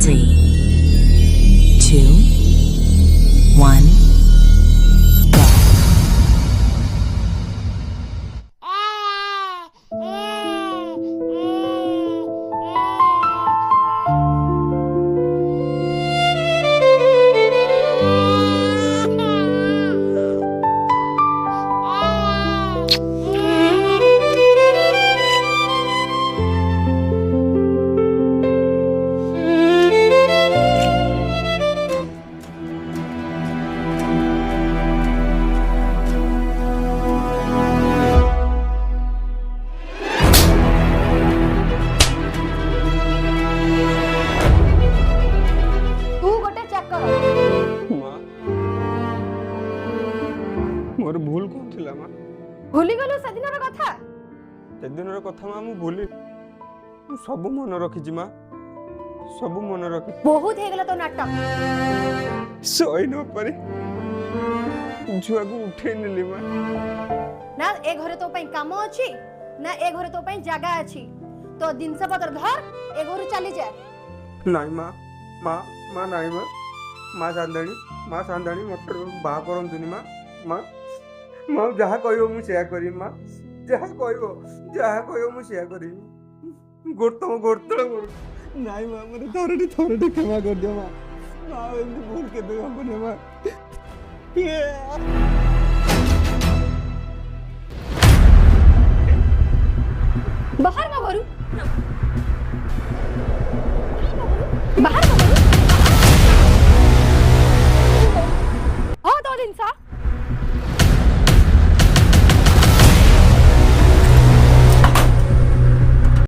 3, 2, 1, go. तू गोटे चाकर माँ मोर भूल कौन थिला माँ भूली गलु सेदिन कथा से दिन कथा माँ मु भूली सब मन रखी माँ सब मन रखी बहुत हे गला तो नाटक सही न पारे छुआ को उठे नेली माँ ना ए घरे तो पई काम अछि ना ए घरे तो पई जागा अछि तो जिनस पत्र धर ए घरु चली जा नहीं माँ माँ माँ नहीं माँ माँ सांदाणी मत बाहा करंतुनी माँ माँ माँ जहाँ कहबो मु सेया करी माँ जहाँ कहबो मु सेया करी गोरतम नहीं माँ मोर थोड़े क्षमा कर दियो माँ माँ एमती भूल के दे हमने माँ बाहर मा घरु